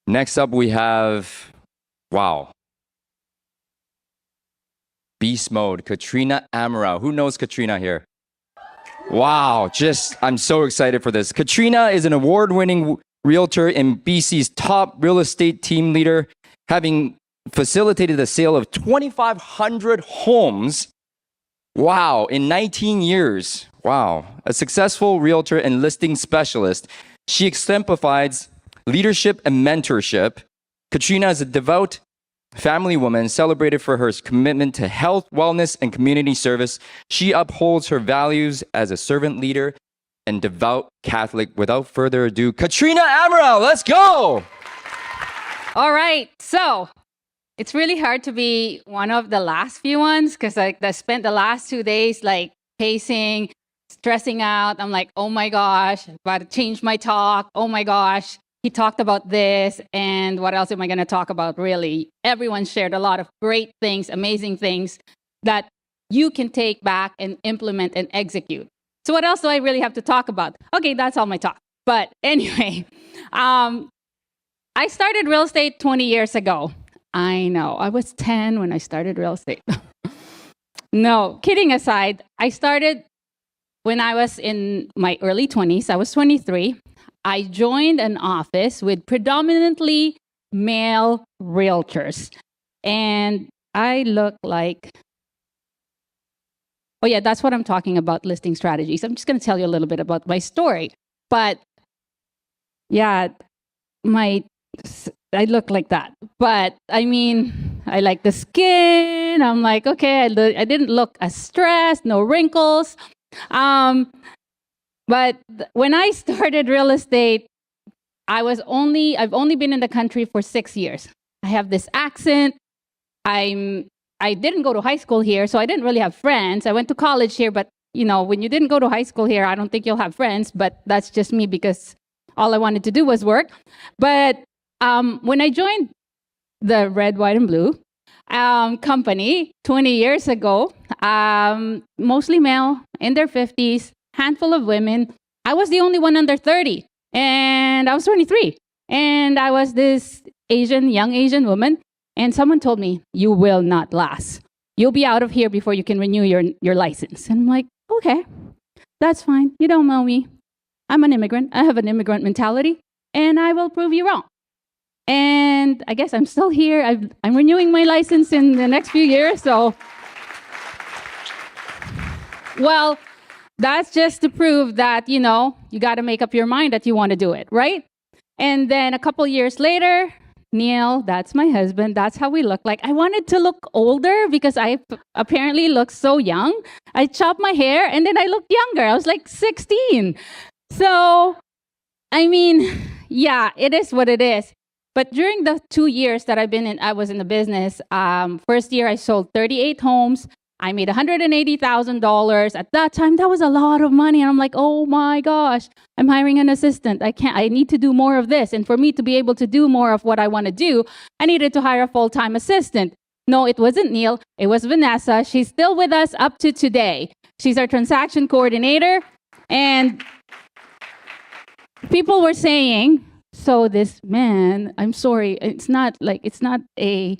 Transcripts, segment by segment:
Next up, we have, wow, beast mode, Katrina Amurao. Who knows Katrina here? Wow, I'm so excited for this. Katrina is an award-winning realtor and BC's top real estate team leader, having facilitated the sale of 2,500 homes. Wow, in 19 years. Wow, a successful realtor and listing specialist. She exemplifies leadership and mentorship. Katrina is a devout family woman celebrated for her commitment to health, wellness, and community service. She upholds her values as a servant leader and devout Catholic. Without further ado, Katrina Amurao, let's go! All right, so it's really hard to be one of the last few ones because I spent the last 2 days pacing, stressing out. I'm like, oh my gosh, about to change my talk. Oh my gosh, he talked about this, and what else am I going to talk about, really? Everyone shared a lot of great things, amazing things that you can take back and implement and execute. So what else do I really have to talk about? Okay, that's all my talk. But anyway, I started real estate 20 years ago. I know, I was 10 when I started real estate. No, kidding aside, I started when I was in my early 20s. I was 23. I joined an office with predominantly male realtors. And I look like, oh yeah, that's what I'm talking about, listing strategies. I'm just going to tell you a little bit about my story. But yeah, I look like that. But I mean, I like the skin. I'm like, okay, I didn't look as stressed, no wrinkles. But when I started real estate, I've only been in the country for 6 years. I have this accent. I didn't go to high school here, so I didn't really have friends. I went to college here, but you know, when you didn't go to high school here, I don't think you'll have friends, but that's just me because all I wanted to do was work. But when I joined the Red, White, and Blue company 20 years ago, mostly male, in their 50s, handful of women. I was the only one under 30, and I was 23. And I was this young Asian woman, and someone told me, you will not last. You'll be out of here before you can renew your license. And I'm like, okay, that's fine. You don't know me. I'm an immigrant. I have an immigrant mentality, and I will prove you wrong. And I guess I'm still here. I'm renewing my license in the next few years, so. Well, that's just to prove that, you know, you got to make up your mind that you want to do it, right? And then a couple years later, Neil, that's my husband, that's how we look like. I wanted to look older because I apparently look so young. I chopped my hair and then I looked younger. I was like 16. So, I mean, yeah, it is what it is. But during the 2 years that I was in the business, first year I sold 38 homes. I made $180,000. At that time, that was a lot of money. And I'm like, oh my gosh, I'm hiring an assistant. I need to do more of this. And for me to be able to do more of what I want to do, I needed to hire a full-time assistant. No, it wasn't Neil. It was Vanessa. She's still with us up to today. She's our transaction coordinator. And people were saying, so this man, I'm sorry, it's not a,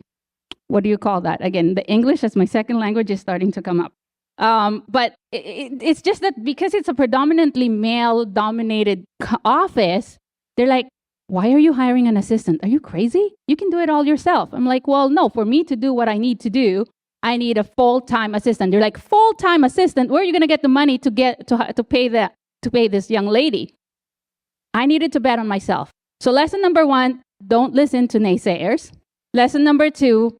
what do you call that? Again, the English as my second language is starting to come up. But it's just that because it's a predominantly male-dominated office, they're like, why are you hiring an assistant? Are you crazy? You can do it all yourself. I'm like, well, no, for me to do what I need to do, I need a full-time assistant. They're like, full-time assistant? Where are you going to get the money to pay this young lady? I needed to bet on myself. So lesson number 1, don't listen to naysayers. Lesson number 2,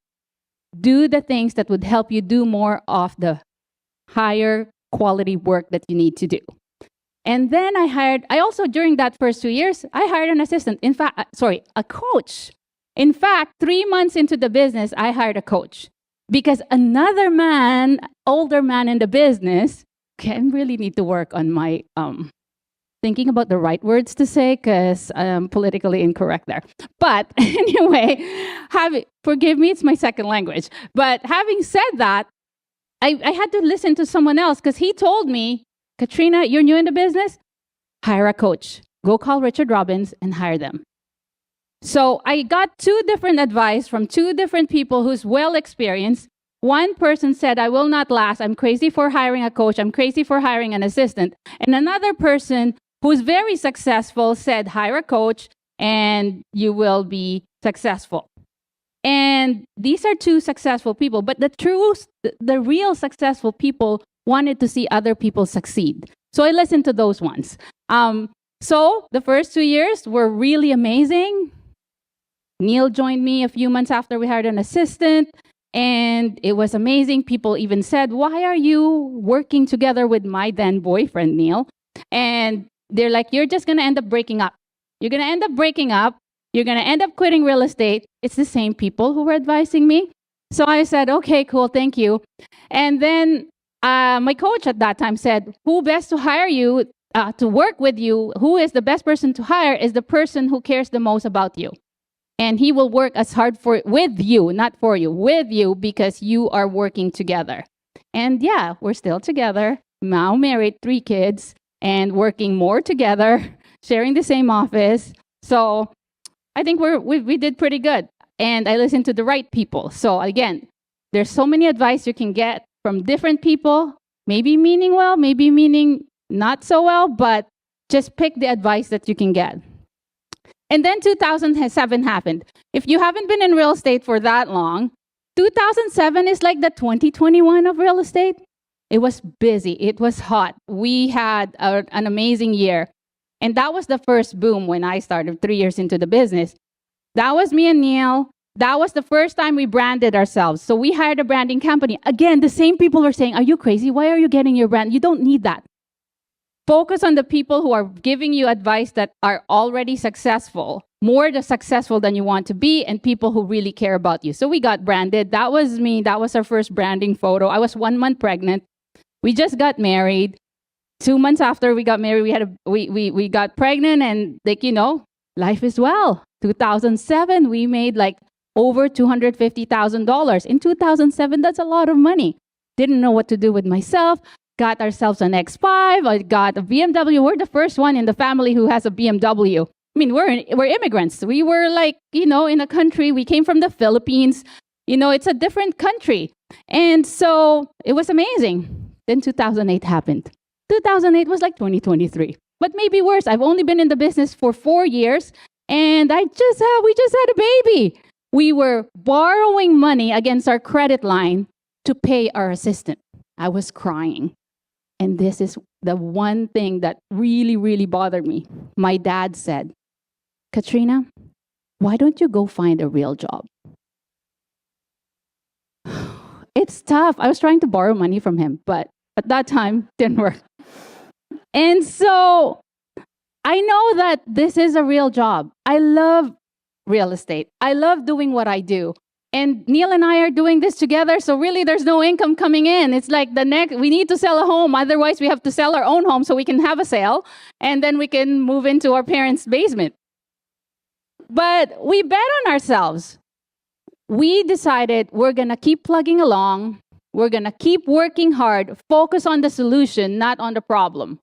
do the things that would help you do more of the higher quality work that you need to do. And then I also, during that first 2 years, I hired an assistant. In fact, a coach. In fact, 3 months into the business, I hired a coach because another man, older man in the business, okay, I really need to work on my thinking about the right words to say because I'm politically incorrect there. But anyway, forgive me, it's my second language. But having said that, I had to listen to someone else because he told me, Katrina, you're new in the business? Hire a coach. Go call Richard Robbins and hire them. So I got two different advice from two different people who's well experienced. One person said, I will not last. I'm crazy for hiring a coach. I'm crazy for hiring an assistant. And another person who's very successful said, hire a coach and you will be successful. And these are two successful people, but the real successful people wanted to see other people succeed. So I listened to those ones. So the first 2 years were really amazing. Neil joined me a few months after we hired an assistant, and it was amazing. People even said, why are you working together with my then boyfriend, Neil? And they're like, you're just going to end up breaking up. You're going to end up breaking up. You're going to end up quitting real estate. It's the same people who were advising me. So I said, okay, cool, thank you. And then my coach at that time said, who best to hire you, to work with you, who is the best person to hire is the person who cares the most about you. And he will work as hard with you, not for you, with you, because you are working together. And yeah, we're still together, now married, 3 kids, and working more together, sharing the same office. So I think we did pretty good. And I listened to the right people. So again, there's so many advice you can get from different people, maybe meaning well, maybe meaning not so well, but just pick the advice that you can get. And then 2007 happened. If you haven't been in real estate for that long, 2007 is like the 2021 of real estate. It was busy. It was hot. We had an amazing year. And that was the first boom when I started 3 years into the business. That was me and Neil. That was the first time we branded ourselves. So we hired a branding company. Again, the same people were saying, are you crazy? Why are you getting your brand? You don't need that. Focus on the people who are giving you advice that are already successful, more successful than you want to be, and people who really care about you. So we got branded. That was me. That was our first branding photo. I was 1 month pregnant. We just got married. 2 months after we got married, we got pregnant, and life is well. 2007, we made like over $250,000. In 2007, that's a lot of money. Didn't know what to do with myself. Got ourselves an X5. I got a BMW. We're the first one in the family who has a BMW. I mean, we're immigrants. We were like, in a country. We came from the Philippines. It's a different country. And so it was amazing. Then 2008 happened. 2008 was like 2023, but maybe worse. I've only been in the business for 4 years, and we just had a baby. We were borrowing money against our credit line to pay our assistant. I was crying. And this is the one thing that really, really bothered me. My dad said, Katrina, why don't you go find a real job? It's tough. I was trying to borrow money from him, but at that time, didn't work. And so I know that this is a real job. I love real estate. I love doing what I do. And Neil and I are doing this together, so really there's no income coming in. It's like we need to sell a home, otherwise we have to sell our own home so we can have a sale, and then we can move into our parents' basement. But we bet on ourselves. We decided we're going to keep plugging along. We're going to keep working hard, focus on the solution, not on the problem.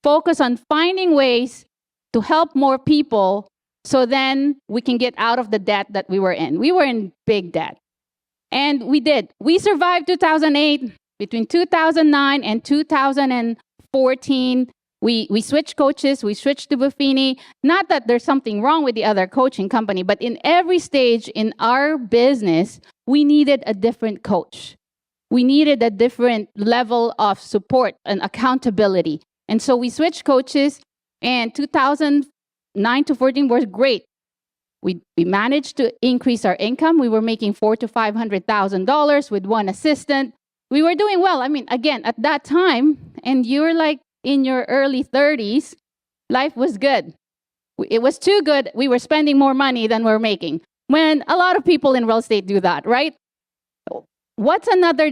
Focus on finding ways to help more people so then we can get out of the debt that we were in. We were in big debt. And we did. We survived 2008. Between 2009 and 2014, we switched coaches. We switched to Buffini. Not that there's something wrong with the other coaching company, but in every stage in our business, we needed a different coach. We needed a different level of support and accountability. And so we switched coaches, and 2009 to 14 was great. We managed to increase our income. We were making $400,000 to $500,000 with one assistant. We were doing well. I mean, again, at that time, and you're like in your early 30s, life was good. It was too good. We were spending more money than we're making. When a lot of people in real estate do that, right? What's another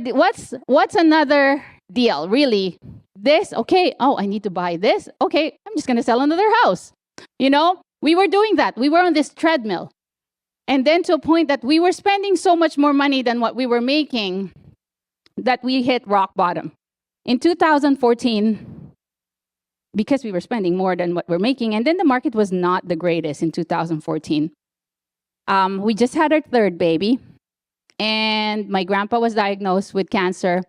deal, really? This, okay, oh, I need to buy this. Okay, I'm just going to sell another house. We were doing that. We were on this treadmill. And then to a point that we were spending so much more money than what we were making that we hit rock bottom. In 2014, because we were spending more than what we're making, and then the market was not the greatest in 2014. We just had our third baby, and my grandpa was diagnosed with cancer.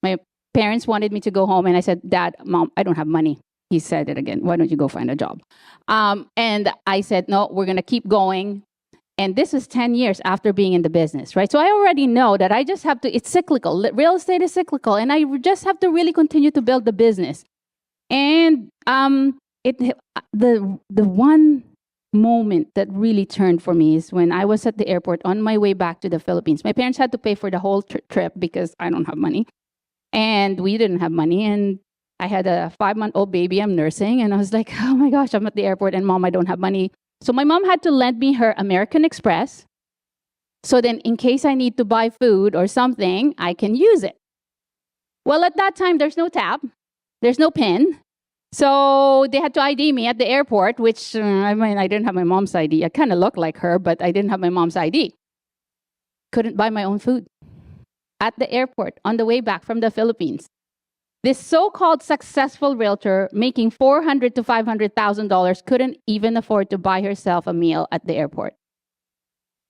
My parents wanted me to go home, and I said, Dad, Mom, I don't have money. He said it again. Why don't you go find a job? And I said, no, we're going to keep going. And this is 10 years after being in the business, right? So I already know that I just have to, it's cyclical. Real estate is cyclical, and I just have to really continue to build the business. And the one moment that really turned for me is when I was at the airport on my way back to the Philippines. My parents had to pay for the whole trip because I don't have money. And we didn't have money. And I had a 5-month-old baby I'm nursing. And I was like, oh my gosh, I'm at the airport and Mom, I don't have money. So my mom had to lend me her American Express. So then in case I need to buy food or something, I can use it. Well, at that time, there's no tap. There's no PIN. So they had to ID me at the airport, which, I didn't have my mom's ID. I kind of looked like her, but I didn't have my mom's ID. Couldn't buy my own food. At the airport, on the way back from the Philippines. This so-called successful realtor making $400,000 to $500,000 couldn't even afford to buy herself a meal at the airport.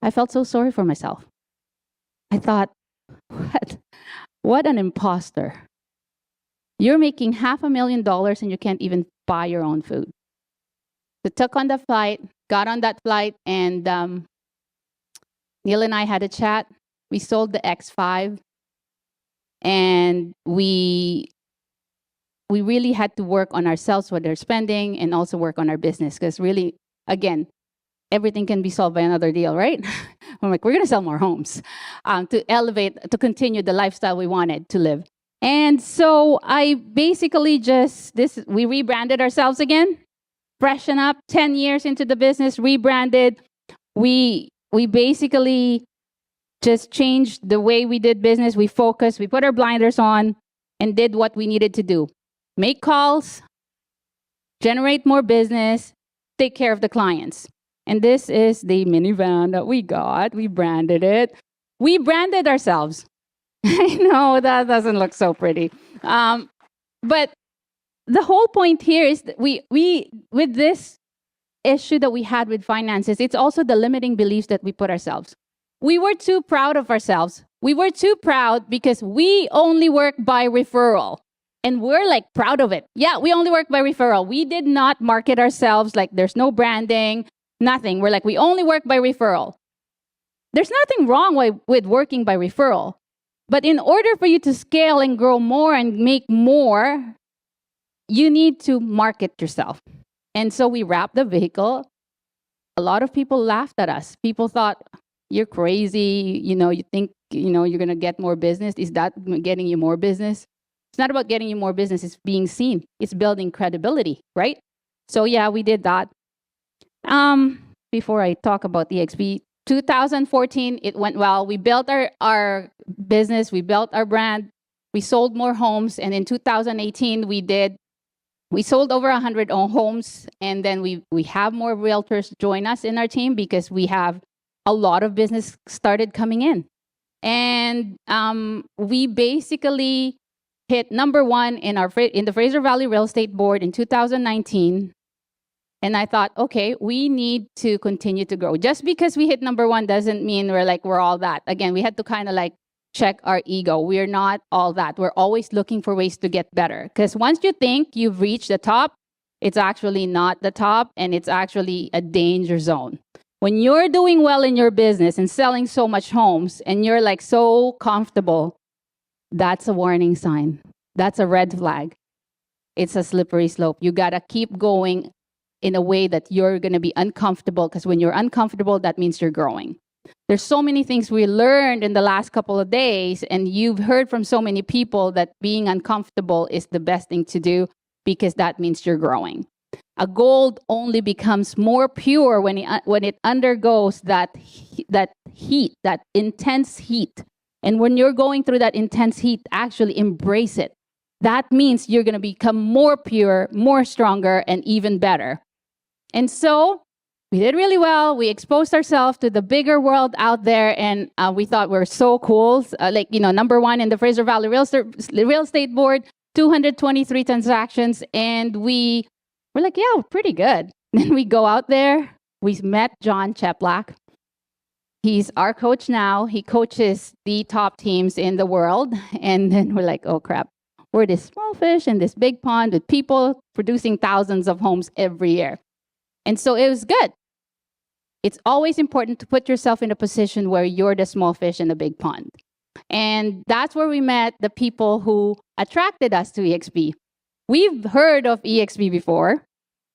I felt so sorry for myself. I thought, what an imposter. You're making $500,000 and you can't even buy your own food. So took on the flight, got on that flight, and Neil and I had a chat. We sold the X5, and we really had to work on ourselves, what they're spending, and also work on our business. Because really, again, everything can be solved by another deal, right? I'm like, we're going to sell more homes to elevate, to continue the lifestyle we wanted to live. And so I basically we rebranded ourselves again, freshen up, 10 years into the business, rebranded. We basically just changed the way we did business. We focused, we put our blinders on, and did what we needed to do. Make calls, generate more business, take care of the clients. And this is the minivan that we got. We branded it. We branded ourselves. I know that doesn't look so pretty. But the whole point here is that we with this issue that we had with finances, it's also the limiting beliefs that we put ourselves. We were too proud of ourselves. We were too proud because we only work by referral. And we're like proud of it. Yeah, we only work by referral. We did not market ourselves, like there's no branding, nothing. We're like, we only work by referral. There's nothing wrong with working by referral. But in order for you to scale and grow more and make more, you need to market yourself. And so we wrapped the vehicle. A lot of people laughed at us. People thought, you're crazy. You think, you're going to get more business. Is that getting you more business? It's not about getting you more business. It's being seen. It's building credibility, right? So yeah, we did that. Before I talk about EXP, 2014, it went well. We built our business. We built our brand. We sold more homes. And in 2018, we sold over 100 homes. And then we have more realtors join us in our team because we have a lot of business started coming in. And we basically hit number 1 in the Fraser Valley Real Estate Board in 2019. And I thought, okay, we need to continue to grow. Just because we hit number 1 doesn't mean we're all that. Again, we had to kind of check our ego. We're not all that. We're always looking for ways to get better. Because once you think you've reached the top, it's actually not the top, and it's actually a danger zone. When you're doing well in your business and selling so much homes, and you're so comfortable, that's a warning sign. That's a red flag. It's a slippery slope. You gotta keep going in a way that you're gonna be uncomfortable, because when you're uncomfortable, that means you're growing. There's so many things we learned in the last couple of days, and you've heard from so many people that being uncomfortable is the best thing to do, because that means you're growing. A gold only becomes more pure when it undergoes that heat, that intense heat. And when you're going through that intense heat, actually embrace it. That means you're going to become more pure, more stronger, and even better. And so we did really well. We exposed ourselves to the bigger world out there, and we thought we were so cool. Number 1 in the Fraser Valley Real Estate Board, 223 transactions, and we're like, yeah, we're pretty good. Then we go out there. We met John Cheplack. He's our coach now. He coaches the top teams in the world. And then we're like, oh crap, we're this small fish in this big pond with people producing thousands of homes every year. And so it was good. It's always important to put yourself in a position where you're the small fish in a big pond. And that's where we met the people who attracted us to EXP. We've heard of EXP before.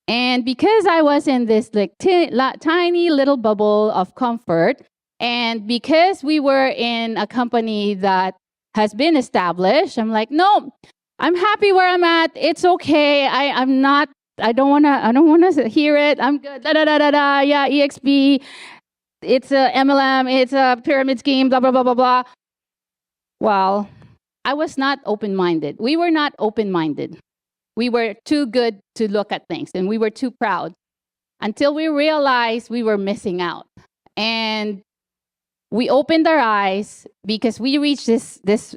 And because I was in this like tiny little bubble of comfort, and because we were in a company that has been established, I'm like, no, I'm happy where I'm at. It's okay. I don't wanna hear it. I'm good. Da da da da da. Yeah, EXP. It's a MLM. It's a pyramid scheme. Blah blah blah blah blah. Well, I was not open-minded. We were not open-minded. We were too good to look at things, and we were too proud until we realized we were missing out. And we opened our eyes because we reached this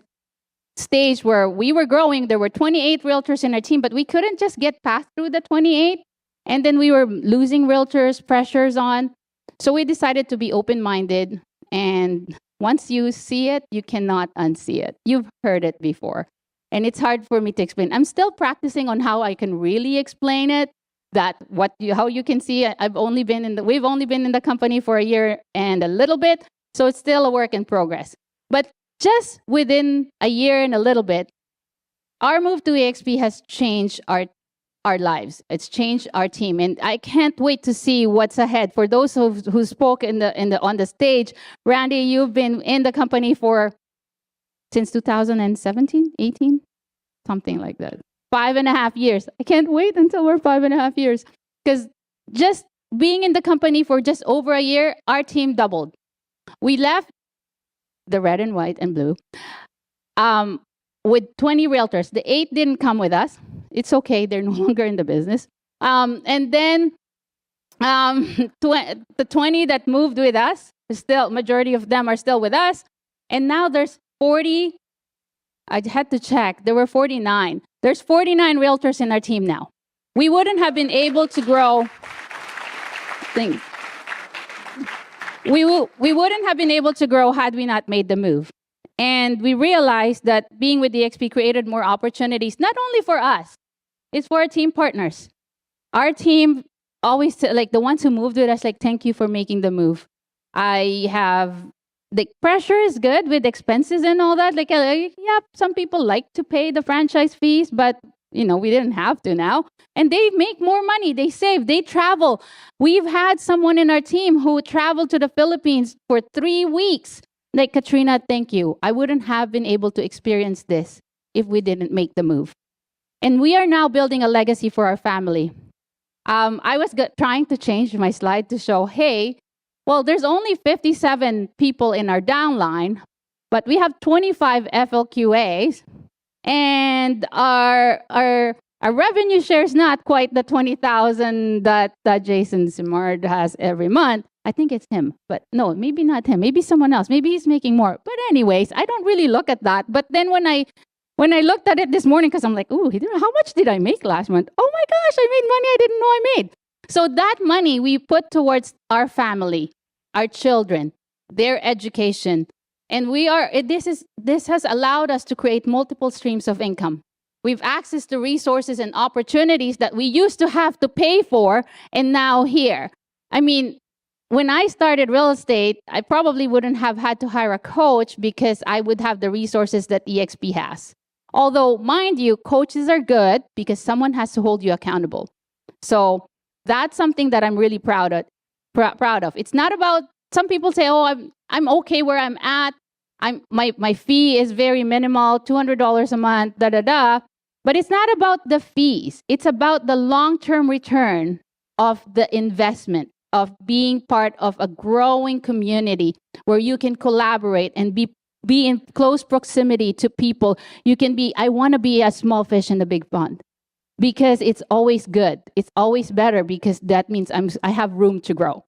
stage where we were growing. There were 28 realtors in our team, but we couldn't just get past through the 28. And then we were losing realtors, pressures on. So we decided to be open-minded. And once you see it, you cannot unsee it. You've heard it before. And it's hard for me to explain. I'm still practicing on how I can really explain it. How you can see it. We've only been in the company for a year and a little bit, so it's still a work in progress. But just within a year and a little bit, our move to EXP has changed our lives. It's changed our team, and I can't wait to see what's ahead. For those who spoke on the stage, Randy, you've been in the company since 2017, 18, something like that. 5.5 years. I can't wait until we're 5.5 years. Because just being in the company for just over a year, our team doubled. We left the red and white and blue with 20 realtors. The 8 didn't come with us. It's okay. They're no longer in the business. And then the 20 that moved with us, majority of them are still with us. And now there's 40, I had to check, there were 49. There's 49 realtors in our team now. We wouldn't have been able to grow things. We wouldn't have been able to grow had we not made the move. And we realized that being with EXP created more opportunities, not only for us, it's for our team partners. Our team always, like the ones who moved with us, like, thank you for making the move. The pressure is good with expenses and all that. Yeah, some people like to pay the franchise fees, but we didn't have to now. And they make more money. They save. They travel. We've had someone in our team who traveled to the Philippines for 3 weeks. Like, Katrina, thank you. I wouldn't have been able to experience this if we didn't make the move. And we are now building a legacy for our family. I was trying to change my slide to show, hey, well, there's only 57 people in our downline, but we have 25 FLQAs, and our revenue share is not quite the 20,000 that Jason Simard has every month. I think it's him, but no, maybe not him. Maybe someone else. Maybe he's making more. But anyways, I don't really look at that. But then when I looked at it this morning, because I'm like, ooh, how much did I make last month? Oh my gosh, I made money I didn't know I made. So that money we put towards our family, our children, their education. And this has allowed us to create multiple streams of income. We've access to resources and opportunities that we used to have to pay for, and now here. I mean, when I started real estate, I probably wouldn't have had to hire a coach because I would have the resources that EXP has. Although, mind you, coaches are good because someone has to hold you accountable. So that's something that I'm really proud of. It's not about, some people say, oh, I'm okay where I'm at. My fee is very minimal, $200 a month, But it's not about the fees. It's about the long-term return of the investment, of being part of a growing community where you can collaborate and be in close proximity to people. I want to be a small fish in a big pond. Because it's always good. It's always better because that means I have room to grow.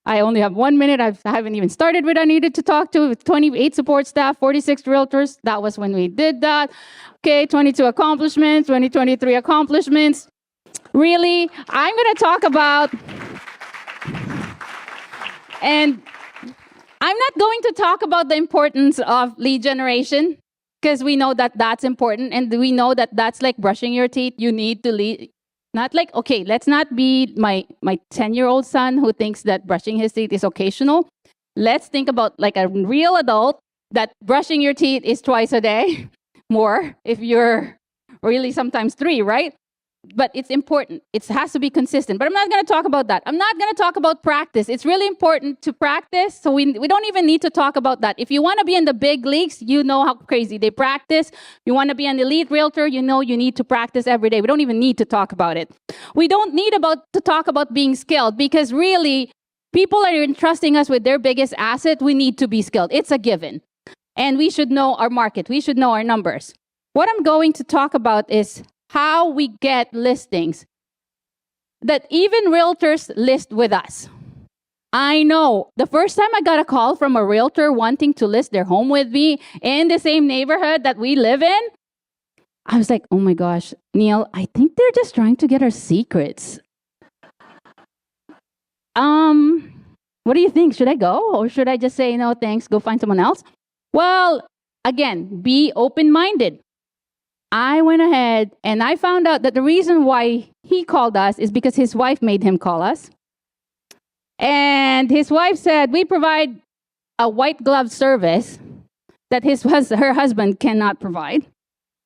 I only have 1 minute. I haven't even started what I needed to talk to. 28 support staff, 46 realtors. That was when we did that. Okay, 22 accomplishments, 2023 accomplishments. Really, I'm going to talk about, and I'm not going to talk about the importance of lead generation because we know that that's important and we know that that's like brushing your teeth. You need to lead. Not like, okay, let's not be my 10-year-old son who thinks that brushing his teeth is occasional. Let's think about like a real adult that brushing your teeth is twice a day, more if you're really sometimes 3, right? But it's important. It has to be consistent. But I'm not going to talk about that. I'm not going to talk about practice. It's really important to practice. So we don't even need to talk about that. If you want to be in the big leagues, you know how crazy they practice. You want to be an elite realtor, you know you need to practice every day. We don't even need to talk about it. We don't need to talk about being skilled because really, people are entrusting us with their biggest asset. We need to be skilled. It's a given. And we should know our market. We should know our numbers. What I'm going to talk about is how we get listings that even realtors list with us. I know the first time I got a call from a realtor wanting to list their home with me in the same neighborhood that we live in, I was like, oh my gosh, Neil, I think they're just trying to get our secrets. What do you think? Should I go or should I just say, no, thanks, go find someone else? Well, again, be open-minded. I went ahead and I found out that the reason why he called us is because his wife made him call us. And his wife said, we provide a white glove service that her husband cannot provide.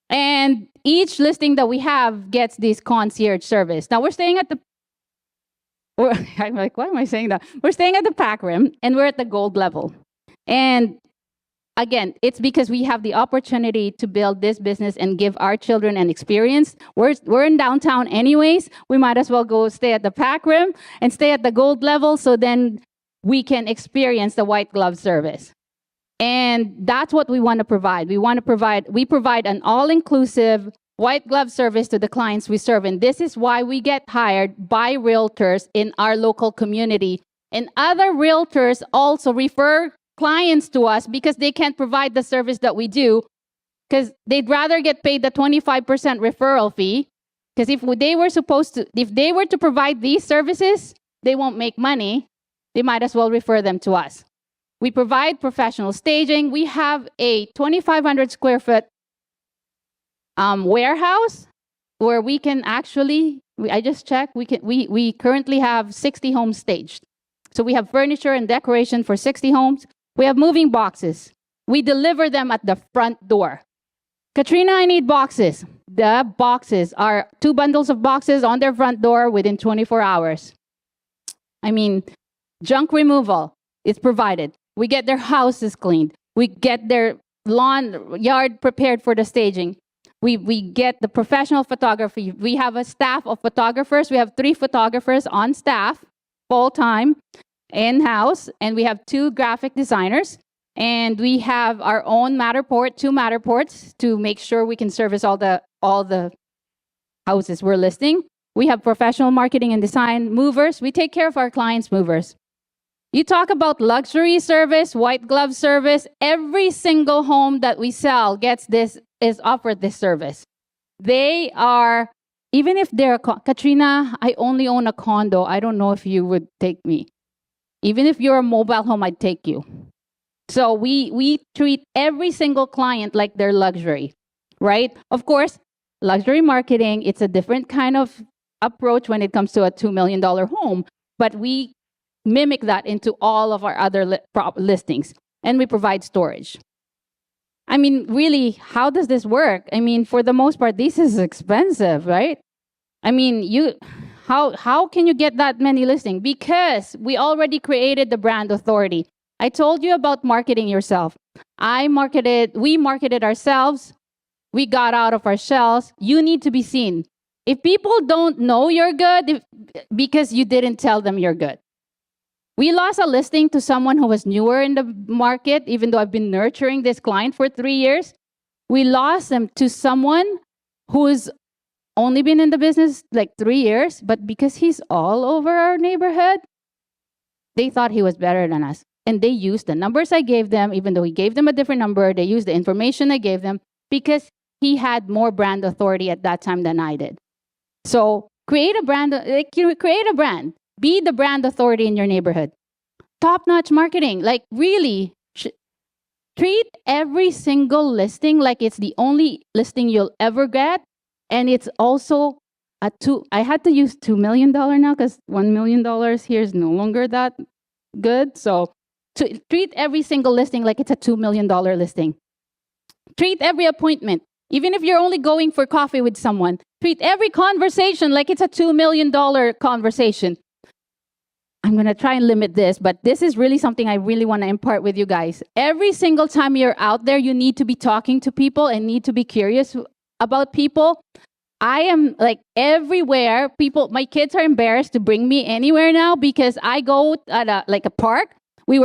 And each listing that we have gets this concierge service. Now we're staying at I'm like, why am I saying that? We're staying at the Pac Rim and we're at the gold level. And again, it's because we have the opportunity to build this business and give our children an experience. We're in downtown anyways. We might as well go stay at the Pac Rim and stay at the gold level so then we can experience the white glove service. And that's what we want to provide. We provide an all-inclusive white glove service to the clients we serve. And this is why we get hired by realtors in our local community. And other realtors also refer clients to us because they can't provide the service that we do because they'd rather get paid the 25% referral fee because if they were to provide these services, they won't make money. They might as well refer them to us. We provide professional staging. We have a 2,500 square foot warehouse where we can actually, I just checked, we currently have 60 homes staged. So we have furniture and decoration for 60 homes. We have moving boxes. We deliver them at the front door. Katrina, I need boxes. The boxes are 2 bundles of boxes on their front door within 24 hours. I mean, junk removal is provided. We get their houses cleaned. We get their yard prepared for the staging. We get the professional photography. We have a staff of photographers. We have 3 photographers on staff, full-time, in-house, and we have 2 graphic designers, and we have our own Matterport, 2 Matterports to make sure we can service all the houses we're listing. We have professional marketing and design movers. We take care of our clients' movers. You talk about luxury service, white glove service. Every single home that we sell is offered this service. They are, even if they're Katrina, I only own a condo. I don't know if you would take me. Even if you're a mobile home, I'd take you. So we treat every single client like they're luxury, right? Of course, luxury marketing, it's a different kind of approach when it comes to a $2 million home, but we mimic that into all of our other listings, and we provide storage. I mean, really, how does this work? I mean, for the most part, this is expensive, right? I mean, how can you get that many listings? Because we already created the brand authority. I told you about marketing yourself. We marketed ourselves. We got out of our shells. You need to be seen. If people don't know you're good, because you didn't tell them you're good. We lost a listing to someone who was newer in the market, even though I've been nurturing this client for 3 years. We lost them to someone who's only been in the business like 3 years, but because he's all over our neighborhood, they thought he was better than us. And they used the numbers I gave them, even though we gave them a different number, they used the information I gave them because he had more brand authority at that time than I did. So create a brand, create a brand. Be the brand authority in your neighborhood. top-notch marketing. Like really, treat every single listing like it's the only listing you'll ever get. And it's also I had to use $2 million now because $1 million here is no longer that good. So to treat every single listing like it's a $2 million listing. Treat every appointment, even if you're only going for coffee with someone, treat every conversation like it's a $2 million conversation. I'm going to try and limit this, but this is really something I really want to impart with you guys. Every single time you're out there, you need to be talking to people and need to be curious about people. I am like everywhere. My kids are embarrassed to bring me anywhere now because I go at a park. They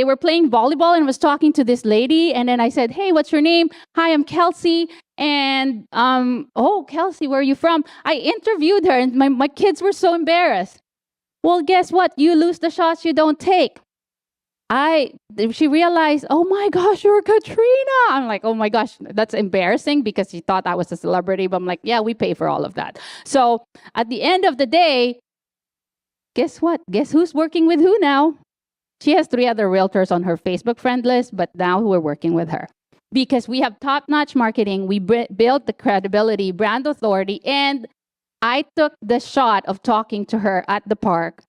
were playing volleyball and was talking to this lady, and then I said, "Hey, what's your name?" "Hi, I'm Kelsey." And "Oh, Kelsey, where are you from?" I interviewed her, and my kids were so embarrassed. Well, guess what? You lose the shots you don't take. She realized, "Oh my gosh, you're Katrina." I'm like, "Oh my gosh, that's embarrassing," because she thought I was a celebrity. But I'm like, "Yeah, we pay for all of that." So at the end of the day, guess what? Guess who's working with who now? She has 3 other realtors on her Facebook friend list, but now we're working with her. Because we have top-notch marketing, we built the credibility, brand authority, and I took the shot of talking to her at the park,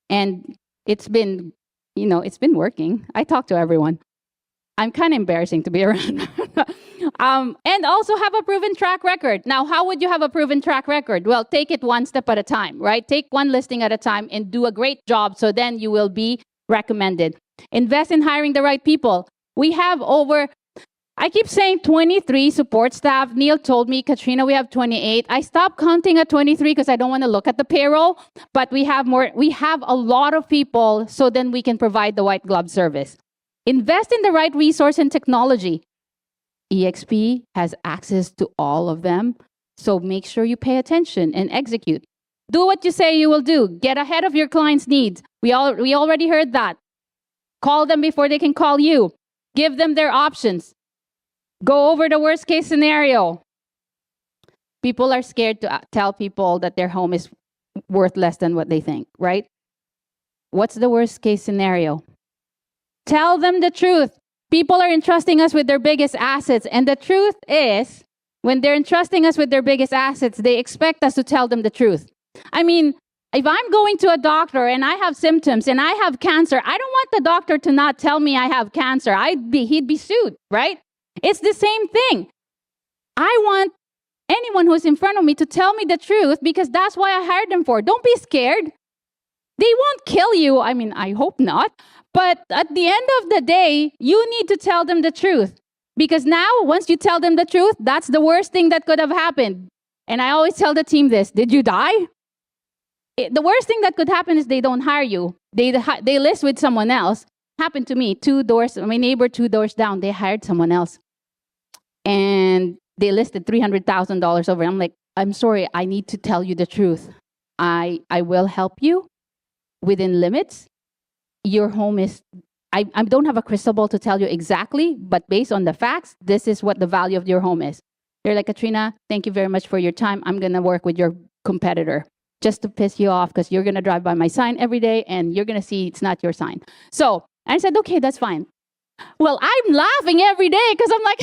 and it's been working. I talk to everyone. I'm kind of embarrassing to be around. And also have a proven track record. Now, how would you have a proven track record? Well, take it one step at a time, right? Take one listing at a time and do a great job, so then you will be recommended. Invest in hiring the right people. We have I keep saying 23 support staff. Neil told me, "Katrina, we have 28. I stopped counting at 23 because I don't want to look at the payroll, but we have more. We have a lot of people, so then we can provide the white glove service. Invest in the right resource and technology. EXP has access to all of them, so make sure you pay attention and execute. Do what you say you will do. Get ahead of your clients' needs. We already heard that. Call them before they can call you. Give them their options. Go over the worst case scenario. People are scared to tell people that their home is worth less than what they think, right? What's the worst case scenario? Tell them the truth. People are entrusting us with their biggest assets, and the truth is, when they're entrusting us with their biggest assets, they expect us to tell them the truth. I mean, if I'm going to a doctor and I have symptoms and I have cancer, I don't want the doctor to not tell me I have cancer. He'd be sued, right? It's the same thing. I want anyone who's in front of me to tell me the truth because that's why I hired them for. Don't be scared. They won't kill you. I mean, I hope not. But at the end of the day, you need to tell them the truth. Because now, once you tell them the truth, that's the worst thing that could have happened. And I always tell the team this: did you die? The worst thing that could happen is they don't hire you. They list with someone else. Happened to me, my neighbor 2 doors down, they hired someone else. And they listed $300,000 over. I'm like, "I'm sorry, I need to tell you the truth. I will help you within limits. Your home is, I don't have a crystal ball to tell you exactly, but based on the facts, this is what the value of your home is." They're like, "Katrina, thank you very much for your time. I'm going to work with your competitor just to piss you off because you're going to drive by my sign every day and you're going to see it's not your sign." So I said, "Okay, that's fine." Well, I'm laughing every day because I'm like,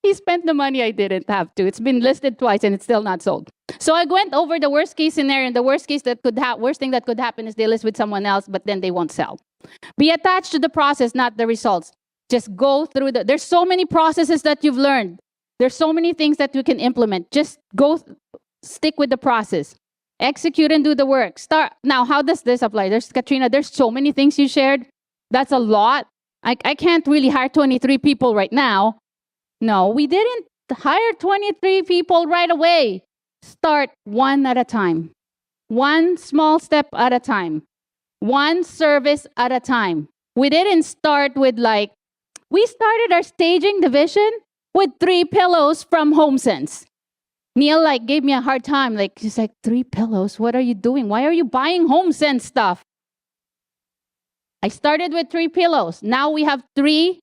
he spent the money I didn't have to. It's been listed twice and it's still not sold. So I went over the worst case scenario, and the worst thing that could happen is they list with someone else, but then they won't sell. Be attached to the process, not the results. Just go through there's so many processes that you've learned. There's so many things that you can implement. Just stick with the process. Execute and do the work. Start. Now, how does this apply? Katrina, there's so many things you shared. That's a lot. I can't really hire 23 people right now. No, we didn't hire 23 people right away. Start one at a time. One small step at a time. One service at a time. We didn't start with we started our staging division with 3 pillows from HomeSense. Neil gave me a hard time. He's like, 3 pillows? What are you doing? Why are you buying HomeSense stuff? I started with 3 pillows. Now we have 3.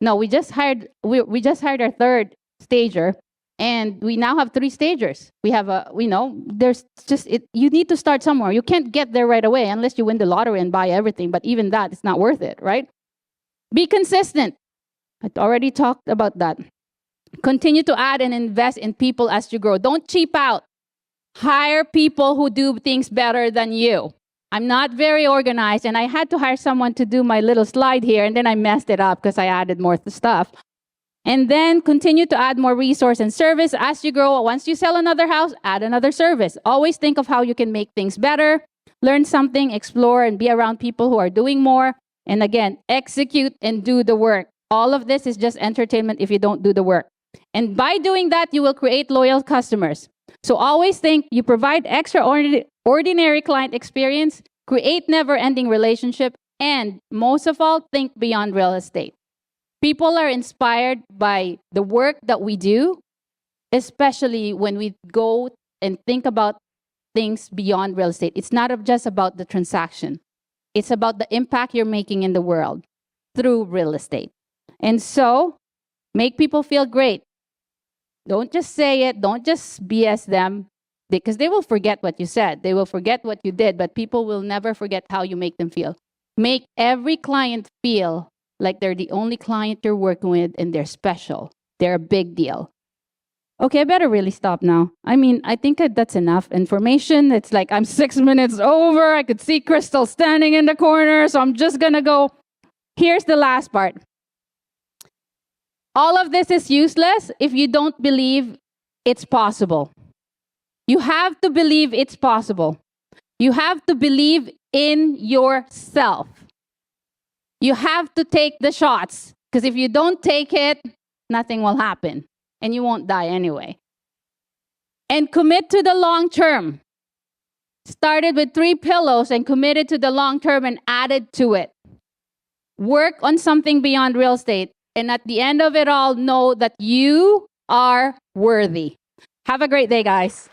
No, we just hired our 3rd stager. And we now have 3 stagers. We have there's just, you need to start somewhere. You can't get there right away unless you win the lottery and buy everything. But even that, it's not worth it, right? Be consistent. I already talked about that. Continue to add and invest in people as you grow. Don't cheap out. Hire people who do things better than you. I'm not very organized, and I had to hire someone to do my little slide here, and then I messed it up because I added more stuff. And then continue to add more resource and service as you grow. Once you sell another house, add another service. Always think of how you can make things better. Learn something, explore, and be around people who are doing more. And again, execute and do the work. All of this is just entertainment if you don't do the work. And by doing that, you will create loyal customers. So always think you provide extraordinary client experience, create never-ending relationship, and most of all, think beyond real estate. People are inspired by the work that we do, especially when we go and think about things beyond real estate. It's not just about the transaction. It's about the impact you're making in the world through real estate. And so, make people feel great. Don't just say it. Don't just BS them, because they will forget what you said. They will forget what you did, but people will never forget how you make them feel. Make every client feel like they're the only client you're working with and they're special. They're a big deal. Okay, I better really stop now. I mean, I think that's enough information. It's like I'm 6 minutes over. I could see Crystal standing in the corner, so I'm just going to go. Here's the last part. All of this is useless if you don't believe it's possible. You have to believe it's possible. You have to believe in yourself. You have to take the shots, because if you don't take it, nothing will happen, and you won't die anyway. And commit to the long term. Started with 3 pillows and committed to the long term and added to it. Work on something beyond real estate, and at the end of it all, know that you are worthy. Have a great day, guys.